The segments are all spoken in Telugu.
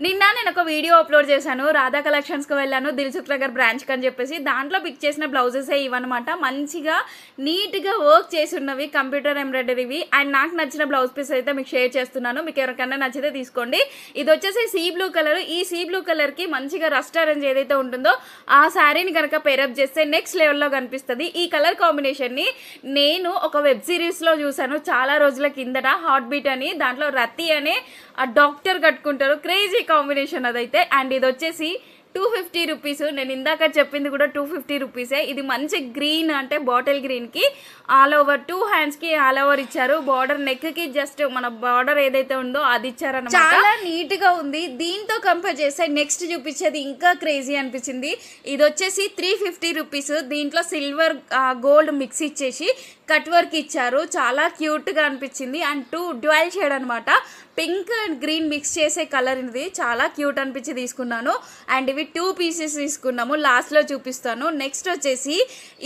నిన్న నేను ఒక వీడియో అప్లోడ్ చేశాను. రాధా కలెక్షన్స్‌కి వెళ్ళాను. దిల్సుఖ్ నగర్ బ్రాంచ్‌కి అని చెప్పేసి. దాంట్లో పిక్ చేసిన బ్లౌజెసే ఇవన్నమాట. మంచిగా నీట్‌గా వర్క్ చేసి ఉన్నవి. కంప్యూటర్ ఎంబ్రాయిడరీవి. అండ్ నాకు నచ్చిన బ్లౌజ్ పీస్ అయితే మీకు షేర్ చేస్తున్నాను. మీకు ఎవరికైనా నచ్చితే తీసుకోండి. ఇది వచ్చేసి సీ బ్లూ కలర్. ఈ సీ బ్లూ కలర్‌కి మంచిగా రస్ట్ ఆరెంజ్ ఏదైతే ఉంటుందో ఆ శారీని కనుక పేరప్ చేస్తే నెక్స్ట్ లెవెల్‌లో కనిపిస్తది. ఈ కలర్ కాంబినేషన్‌ని నేను ఒక వెబ్ సిరీస్‌లో చూసాను చాలా రోజుల కిందట. హార్ట్ బీట్ అని. దాంట్లో రతి అనే ఆ డాక్టర్ కట్టుకుంటారు. క్రేజీ కాంబినేషన్ అదైతే. అండ్ ఇది వచ్చేసి 250 రూపీస్. నేను ఇందాక చెప్పింది కూడా 250 రూపీసే. ఇది మంచి గ్రీన్ అంటే బాటిల్ గ్రీన్ కి ఆల్ ఓవర్ 2 హ్యాండ్స్ కి ఆల్ ఓవర్ ఇచ్చారు. బార్డర్ నెక్ కి జస్ట్ మన బార్డర్ ఏదైతే ఉందో అది ఇచ్చారన్నమాట. చాలా నీట్ గా ఉంది. దీంతో కంపేర్ చేస్తే నెక్స్ట్ చూపించేది ఇంకా క్రేజీ అనిపించింది. ఇది వచ్చేసి 350 రూపీస్. దీంట్లో సిల్వర్ గోల్డ్ మిక్స్ ఇచ్చేసి కట్ వర్క్ ఇచ్చారు. చాలా క్యూట్ గా అనిపించింది. అండ్ డ్యువల్ షేడ్ అనమాట. పింక్ అండ్ గ్రీన్ మిక్స్ చేసే కలర్ ఇది. చాలా క్యూట్ అనిపించి తీసుకున్నాను. అండ్ ఇవి 2 పీసెస్ తీసుకున్నాము. లాస్ట్లో చూపిస్తాను. నెక్స్ట్ వచ్చేసి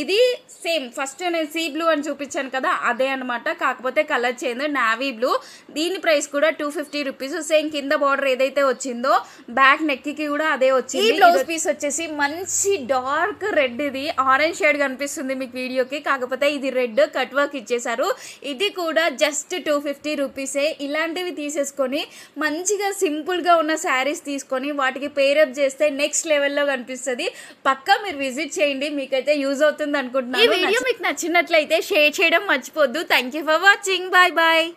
ఇది సేమ్ ఫస్ట్ నేను సీ బ్లూ అని చూపించాను కదా అదే అనమాట. కాకపోతే కలర్ చేంజ్ నావీ బ్లూ. దీని ప్రైస్ కూడా 250 రూపీస్. సేమ్ కింద బార్డర్ ఏదైతే వచ్చిందో బ్యాక్ నెక్ కి కూడా అదే వచ్చింది. ఈ బ్లౌజ్ పీస్ వచ్చేసి మంచి డార్క్ రెడ్. ఇది ఆరెంజ్ షేడ్ కనిపిస్తుంది మీకు వీడియోకి. కాకపోతే ఇది రెడ్ కట్ వర్క్ ఇచ్చేసారు. ఇది కూడా జస్ట్ 250 రూపీసే. ఇలాంటివి తీసేసుకొని మంచిగా సింపుల్ గా ఉన్న శారీస్ తీసుకొని వాటికి పేరప్ చేస్తే నెక్స్ట్ లెవెల్లో కనిపిస్తుంది. పక్కా మీరు విజిట్ చేయండి. మీకైతే యూజ్ అవుతుంది అనుకుంటున్నాను. ఈ వీడియో మీకు నచ్చినట్లయితే షేర్ చేయడం మర్చిపోద్దు. Thank you for watching. Bye bye.